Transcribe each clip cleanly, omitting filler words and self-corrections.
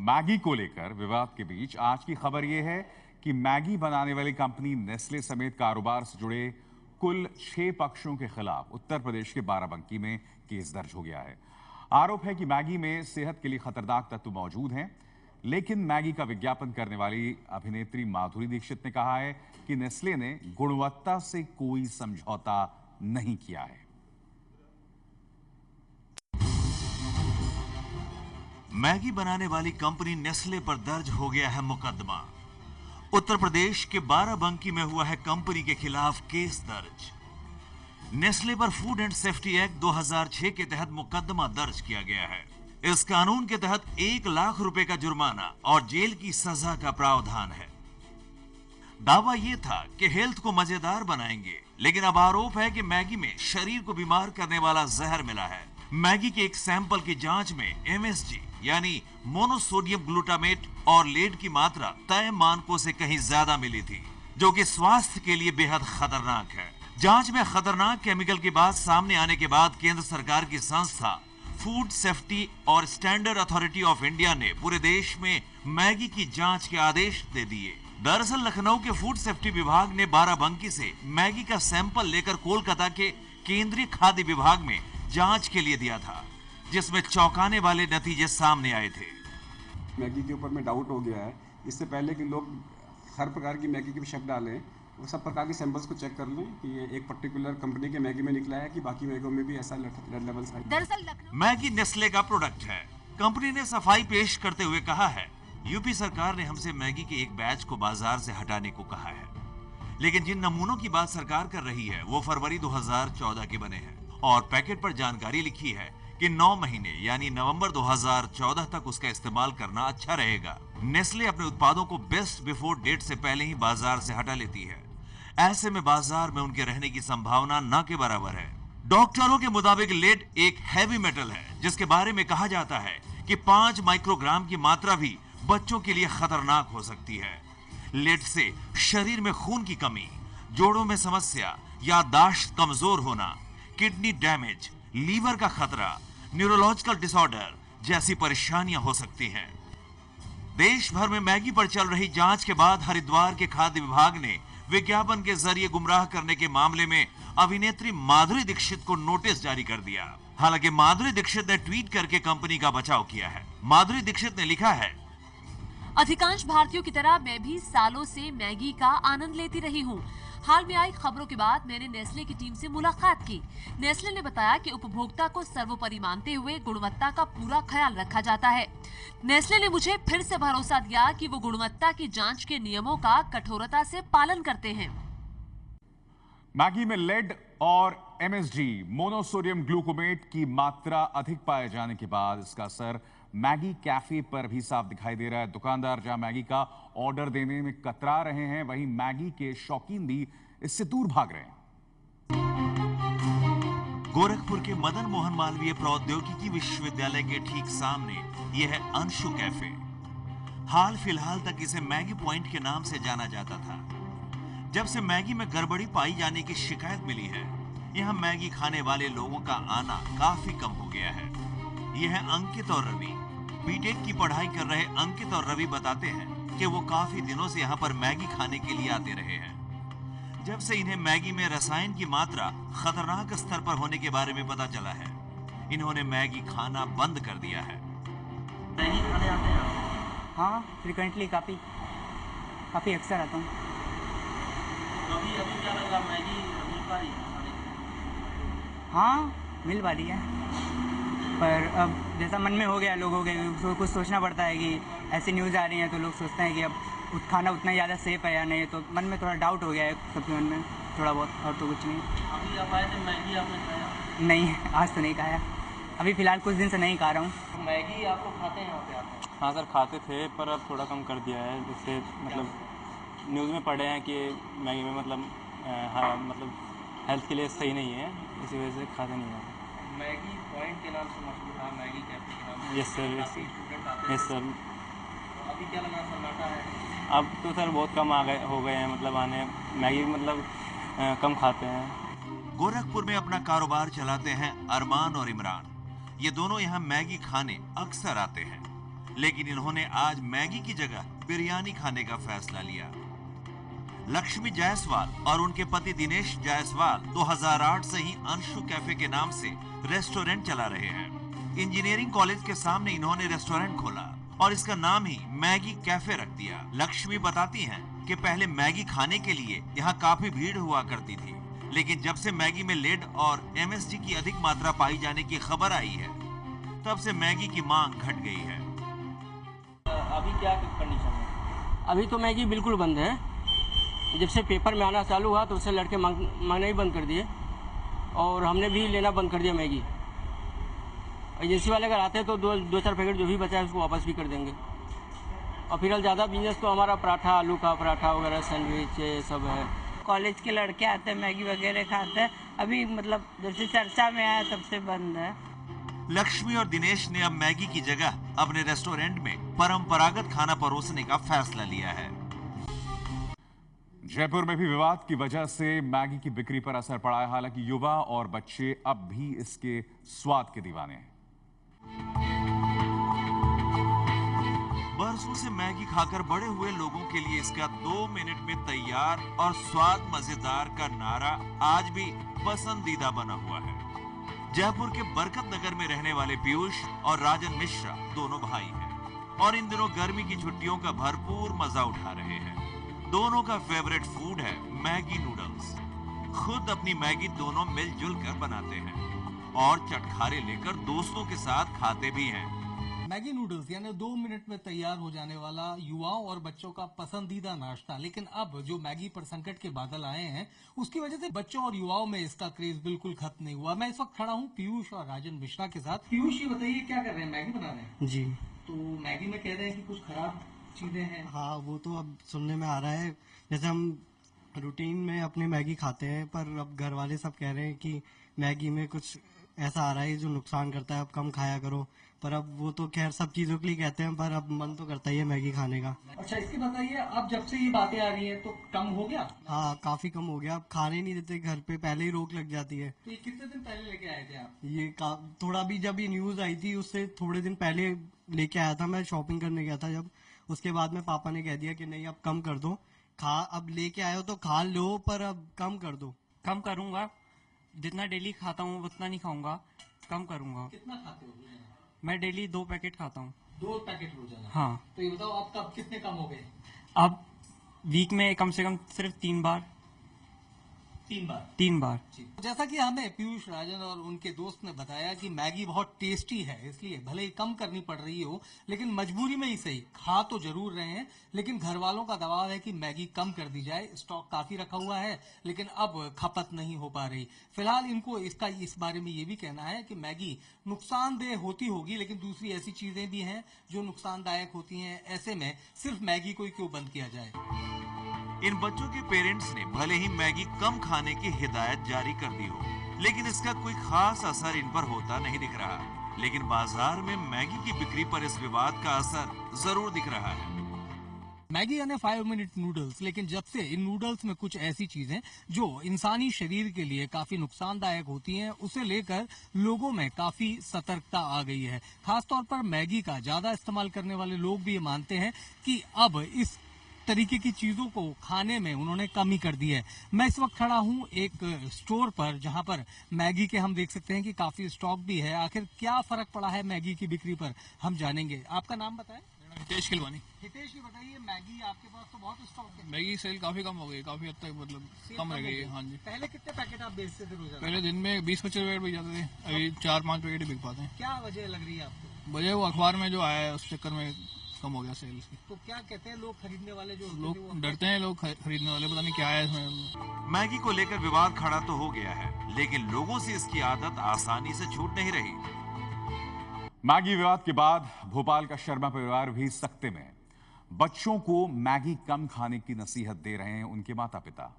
Maggi को लेकर विवाद के बीच आज की खबर यह है कि मैगी बनाने वाली कंपनी नेस्ले समेत कारोबार से जुड़े कुल 6 पक्षों के खिलाफ उत्तर प्रदेश के बाराबंकी में केस दर्ज हो गया है। आरोप है कि मैगी में सेहत के लिए खतरनाक तत्व मौजूद हैं, लेकिन मैगी का विज्ञापन करने वाली अभिनेत्री माधुरी दीक्षित ने कहा है कि नेस्ले ने गुणवत्ता से कोई समझौता नहीं किया है। मैगी बनाने वाली कंपनी नेस्ले पर दर्ज हो गया है मुकदमा। उत्तर प्रदेश के बाराबंकी में हुआ है कंपनी के खिलाफ केस दर्ज। नेस्ले पर फूड एंड सेफ्टी एक्ट 2006 के तहत मुकदमा दर्ज किया गया है। इस कानून के तहत 1 लाख रुपए का जुर्माना और जेल की सजा का प्रावधान है। दावा यह था कि हेल्थ को मजेदार बनाएंगे, लेकिन अब आरोप है कि मैगी में शरीर को बीमार करने वाला जहर मिला है। मैगी के एक सैंपल की जांच में MSG यानी मोनोसोडियम ग्लूटामेट और लेड की मात्रा तय मानकों से कहीं ज्यादा मिली थी, जो कि स्वास्थ्य के लिए बेहद खतरनाक है। जांच में खतरनाक केमिकल की बात सामने आने के बाद केंद्र सरकार की संस्था फूड सेफ्टी और स्टैंडर्ड अथॉरिटी ऑफ इंडिया ने पूरे देश में मैगी की जांच के आदेश दे दिए। दरअसल लखनऊ के फूड सेफ्टी विभाग ने बाराबंकी से मैगी का सैंपल लेकर कोलकाता के केंद्रीय खाद्य विभाग में जांच के लिए दिया था, जिसमें चौंकाने वाले नतीजे सामने आए थे। मैगी के ऊपर में डाउट हो गया है। इससे पहले कि लोग हर प्रकार की मैगी के शक डालें, वो सब प्रकार के सैंपल्स को चेक कर लें कि ये एक पर्टिकुलर कंपनी के मैगी में निकला है कि बाकी मैगी में भी ऐसा रेड लेवल्स है। दरअसल मैगी नेस्ले का प्रोडक्ट है। कंपनी ने सफाई पेश करते हुए कहा है, यूपी सरकार ने हमसे मैगी के एक बैच को बाजार से हटाने को कहा है, लेकिन जिन नमूनों की बात सरकार कर रही है वो फरवरी 2014 के बने हैं और पैकेट पर जानकारी लिखी है कि 9 महीने यानी नवंबर 2014 तक उसका इस्तेमाल करना अच्छा रहेगा। नेस्ले अपने उत्पादों को बेस्ट बिफोर डेट से पहले ही बाजार से हटा लेती है। ऐसे में बाजार में उनके रहने की संभावना न के बराबर है। डॉक्टरों के मुताबिक लेड एक हैवी मेटल है, जिसके बारे में कहा जाता है कि 5 माइक्रोग्राम की मात्रा भी बच्चों के लिए खतरनाक हो सकती है। लेड से शरीर में खून की कमी, जोड़ों में समस्या, याददाश्त कमजोर होना, किडनी डैमेज, लीवर का खतरा, न्यूरोलॉजिकल डिसऑर्डर जैसी परेशानियां हो सकती हैं। देश भर में मैगी पर चल रही जांच के बाद हरिद्वार के खाद्य विभाग ने विज्ञापन के जरिए गुमराह करने के मामले में अभिनेत्री माधुरी दीक्षित को नोटिस जारी कर दिया। हालांकि माधुरी दीक्षित ने ट्वीट करके कंपनी का बचाव किया है। माधुरी दीक्षित ने लिखा है, अधिकांश भारतीयों की तरह मैं भी सालों से मैगी का आनंद लेती रही हूँ। हाल में आई खबरों के बाद मैंने नेस्ले की टीम से मुलाकात की। नेस्ले ने बताया कि उपभोक्ता को सर्वोपरि मानते हुए गुणवत्ता का पूरा ख्याल रखा जाता है। नेस्ले ने मुझे फिर से भरोसा दिया कि वो गुणवत्ता की जांच के नियमों का कठोरता से पालन करते हैं। मैगी में लेड और MSG मोनोसोडियम ग्लूकोमेट की मात्रा अधिक पाए जाने के बाद इसका असर मैगी कैफे पर भी साफ दिखाई दे रहा है। दुकानदार जहां मैगी का ऑर्डर देने में कतरा रहे हैं, वहीं मैगी के शौकीन भी इससे दूर भाग रहे हैं। गोरखपुर के मदन मोहन मालवीय प्रौद्योगिकी विश्वविद्यालय के ठीक सामने यह है अंशु कैफे। हाल फिलहाल तक इसे मैगी पॉइंट के नाम से जाना जाता था। जब से मैगी में गड़बड़ी पाई जाने की शिकायत मिली है, यहाँ मैगी खाने वाले लोगों का आना काफी कम हो गया है। यह है अंकित और रवि। बीटेक की पढ़ाई कर रहे अंकित और रवि बताते हैं कि वो काफी दिनों से यहाँ पर मैगी खाने के लिए आते रहे हैं। जब से इन्हें मैगी में रसायन की मात्रा खतरनाक स्तर पर होने के बारे में पता चला है, इन्होंने मैगी खाना बंद कर दिया है। मैगी खाने आते हैं आप? हाँ, फ्रिक्वेंटली काफ़ी अक्सर आता हूँ। अभी क्या लगा, मैगी मिल पा रही है? हाँ, मिल पा रही है, पर अब जैसा मन में हो गया लोगों के, तो कुछ सोचना पड़ता है कि ऐसी न्यूज़ आ रही हैं तो लोग सोचते हैं कि अब खाना उतना ज़्यादा सेफ है या नहीं, तो मन में थोड़ा डाउट हो गया है सबके मन में थोड़ा बहुत, और तो कुछ नहीं। अभी आप आए थे, मैगी आपने खाया? नहीं, आज तो नहीं खाया। अभी फ़िलहाल कुछ दिन से नहीं खा रहा हूँ। तो मैगी आपको खाते हैं यहाँ पे आप? हाँ सर, खाते थे पर अब थोड़ा कम कर दिया है। जिससे मतलब न्यूज़ में पढ़े हैं कि मैगी में मतलब हेल्थ के लिए सही नहीं है, इसी वजह से खाते नहीं हैं। मैगी पॉइंट के नाम से मशहूर था, मैगी कैफे के नाम से। Yes sir, yes sir. तो अभी क्या लगा, सन्नाटा है? अब तो सर बहुत कम हो गए हैं, मतलब आने मैगी कम खाते हैं। गोरखपुर में अपना कारोबार चलाते हैं अरमान और इमरान। ये दोनों यहाँ मैगी खाने अक्सर आते हैं, लेकिन इन्होंने आज मैगी की जगह बिरयानी खाने का फैसला लिया। लक्ष्मी जायसवाल और उनके पति दिनेश जायसवाल 2008 से ही अंशु कैफे के नाम से रेस्टोरेंट चला रहे हैं। इंजीनियरिंग कॉलेज के सामने इन्होंने रेस्टोरेंट खोला और इसका नाम ही मैगी कैफे रख दिया। लक्ष्मी बताती हैं कि पहले मैगी खाने के लिए यहाँ काफी भीड़ हुआ करती थी, लेकिन जब से मैगी में लेड और MSG की अधिक मात्रा पाई जाने की खबर आई है, तब से मैगी की मांग घट गई है। अभी क्या कंडीशन है? अभी तो मैगी बिल्कुल बंद है। जब से पेपर में आना चालू हुआ तो उससे लड़के मांगना ही बंद कर दिए और हमने भी लेना बंद कर दिया मैगी। एजेंसी वाले अगर आते हैं तो दो चार पैकेट जो भी बचा है उसको वापस भी कर देंगे। और फिलहाल ज़्यादा बिजनेस तो हमारा पराठा, आलू का पराठा वगैरह, सैंडविच ये सब है। कॉलेज के लड़के आते हैं, मैगी वगैरह खाते हैं। अभी मतलब जब से चर्चा में आया तब से बंद है। लक्ष्मी और दिनेश ने अब मैगी की जगह अपने रेस्टोरेंट में परंपरागत खाना परोसने का फैसला लिया है। जयपुर में भी विवाद की वजह से मैगी की बिक्री पर असर पड़ा है। हालांकि युवा और बच्चे अब भी इसके स्वाद के दीवाने हैं। बरसों से मैगी खाकर बड़े हुए लोगों के लिए इसका 2 मिनट में तैयार और स्वाद मजेदार का नारा आज भी पसंदीदा बना हुआ है। जयपुर के बरकत नगर में रहने वाले पीयूष और राजन मिश्रा दोनों भाई हैं और इन दिनों गर्मी की छुट्टियों का भरपूर मजा उठा रहे हैं। दोनों का फेवरेट फूड है मैगी नूडल्स। खुद अपनी मैगी दोनों मिलजुल कर बनाते हैं और चटखारे लेकर दोस्तों के साथ खाते भी हैं। मैगी नूडल्स यानी 2 मिनट में तैयार हो जाने वाला युवाओं और बच्चों का पसंदीदा नाश्ता। लेकिन अब जो मैगी पर संकट के बादल आए हैं उसकी वजह से बच्चों और युवाओं में इसका क्रेज बिल्कुल खत्म नहीं हुआ। मैं इस वक्त खड़ा हूँ पीयूष और राजन मिश्रा के साथ। पीयूष, ये बताइए क्या कर रहे हैं? मैगी बना रहे हैं जी। तो मैगी में कह रहे हैं कि कुछ खराब चीजें हैं। हाँ, वो तो अब सुनने में आ रहा है। जैसे हम रूटीन में अपनी मैगी खाते हैं, पर अब घर वाले सब कह रहे हैं कि मैगी में कुछ ऐसा आ रहा है जो नुकसान करता है, अब कम खाया करो। पर अब वो तो खैर सब चीजों के लिए कहते हैं, पर अब मन तो करता ही है मैगी खाने का। अच्छा, इसके बताइए, अब जब से ये बातें आ रही हैं तो कम हो गया? हाँ, काफी कम हो गया। अब खाने नहीं देते घर पे, पहले ही रोक लग जाती है। तो ये कितने दिन पहले लेके आए थे आप? ये थोड़ा भी जब ये न्यूज आई थी उससे थोड़े दिन पहले लेके आया था। मैं शॉपिंग करने गया था जब, उसके बाद में पापा ने कह दिया कि नहीं अब कम कर दो, अब लेके आए हो तो खा लो, पर अब कम कर दो। कम करूँगा, जितना डेली खाता हूँ उतना नहीं खाऊंगा, कम करूँगा। कितना खाते हो? मैं डेली 2 पैकेट खाता हूँ। 2 पैकेट रोजाना? हाँ। तो ये बताओ आप कब कितने कम हो गए? अब वीक में कम से कम सिर्फ 3 बार। 3 बार। जैसा कि हमें पीयूष, राजन और उनके दोस्त ने बताया कि मैगी बहुत टेस्टी है, इसलिए भले ही कम करनी पड़ रही हो, लेकिन मजबूरी में ही सही खा तो जरूर रहे हैं। लेकिन घर वालों का दबाव है कि मैगी कम कर दी जाए। स्टॉक काफी रखा हुआ है, लेकिन अब खपत नहीं हो पा रही। फिलहाल इनको इस बारे में ये भी कहना है कि मैगी नुकसानदेह होती होगी, लेकिन दूसरी ऐसी चीजें भी हैं जो नुकसानदायक होती हैं। ऐसे में सिर्फ मैगी को ही क्यों बंद किया जाए? इन बच्चों के पेरेंट्स ने भले ही मैगी कम खाने की हिदायत जारी कर दी हो, लेकिन इसका कोई खास असर इन पर होता नहीं दिख रहा। लेकिन बाजार में मैगी की बिक्री पर इस विवाद का असर जरूर दिख रहा है। मैगी यानी 5 मिनट नूडल्स, लेकिन जब से इन नूडल्स में कुछ ऐसी चीजें जो इंसानी शरीर के लिए काफी नुकसानदायक होती हैं, उसे लेकर लोगों में काफी सतर्कता आ गई है। खासतौर पर मैगी का ज्यादा इस्तेमाल करने वाले लोग भी ये मानते हैं कि अब इस तरीके की चीजों को खाने में उन्होंने कमी कर दी है। मैं इस वक्त खड़ा हूँ एक स्टोर पर, जहां पर मैगी के हम देख सकते हैं कि काफी स्टॉक भी है। आखिर क्या फर्क पड़ा है मैगी की बिक्री पर, हम जानेंगे। आपका नाम बताएं। हितेश खिलवानी। हितेश जी, बताइए, मैगी आपके पास तो बहुत स्टॉक है। मैगी सेल काफी कम हो गई, काफी हद तक मतलब कम रह गई है। हाँ जी। पहले कितने पैकेट आप बेचते थे रोजाना? पहले दिन में 20-25 पैकेट बिक जाते थे, अभी 4-5 पैकेट ही बिक पाते हैं। क्या वजह लग रही है आपको? वजह वो अखबार में जो आया है उस चक्कर में कम हो गया सेल्स की। तो क्या कहते हैं लोग, खरीदने वाले जो लोग डरते हैं, लोग खरीदने वाले, पता नहीं क्या है इसमें। मैगी को लेकर विवाद खड़ा तो हो गया है, लेकिन लोगों से इसकी आदत आसानी से छूट नहीं रही। मैगी विवाद के बाद भोपाल का शर्मा परिवार भी सख्ते में। बच्चों को मैगी कम खाने की नसीहत दे रहे हैं उनके माता पिता।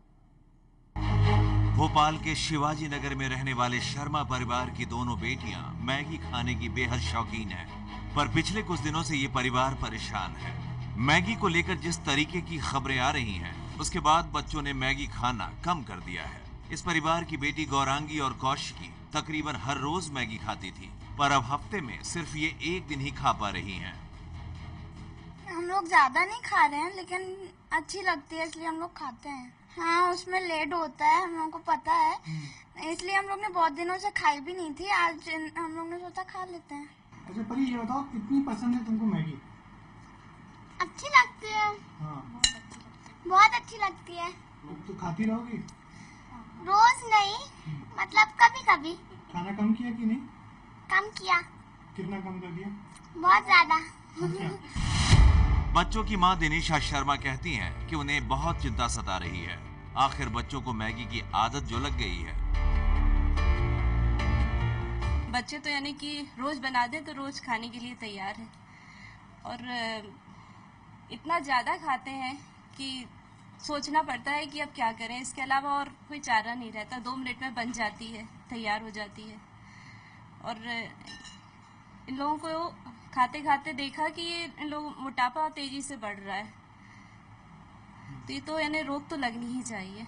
भोपाल के शिवाजी नगर में रहने वाले शर्मा परिवार की दोनों बेटियां मैगी खाने की बेहद शौकीन हैं, पर पिछले कुछ दिनों से ये परिवार परेशान है। मैगी को लेकर जिस तरीके की खबरें आ रही हैं, उसके बाद बच्चों ने मैगी खाना कम कर दिया है। इस परिवार की बेटी गौरांगी और कौशिकी तकरीबन हर रोज मैगी खाती थी, पर अब हफ्ते में सिर्फ ये एक दिन ही खा पा रही हैं। हम लोग ज़्यादा नहीं खा रहे हैं, लेकिन अच्छी लगती है इसलिए हम लोग खाते हैं। हाँ, उसमें लेट होता है, हम लोगों को पता है, इसलिए हम लोग ने बहुत दिनों से खाई भी नहीं थी, आज हम लोग ने सोचा खा लेते हैं। अच्छा परी, ये बताओ कितनी पसंद है तुमको मैगी? अच्छी लगती है। हाँ, बहुत अच्छी लगती है। तो खाती रहोगी? रोज नहीं, मतलब कभी कभी। खाना कम किया कि नहीं? कम किया। कितना कम कर दिया? बहुत ज्यादा। अच्छा। बच्चों की मां दिनेशा शर्मा कहती हैं कि उन्हें बहुत चिंता सता रही है। आखिर बच्चों को मैगी की आदत जो लग गई है। बच्चे तो यानी कि रोज बना दें तो रोज खाने के लिए तैयार है, और इतना ज़्यादा खाते हैं कि सोचना पड़ता है कि अब क्या करें। इसके अलावा और कोई चारा नहीं रहता। 2 मिनट में बन जाती है, तैयार हो जाती है। और इन लोगों को खाते खाते देखा कि ये इन लोग मोटापा तेजी से बढ़ रहा है, तो ये तो यानी रोक तो लगनी ही चाहिए।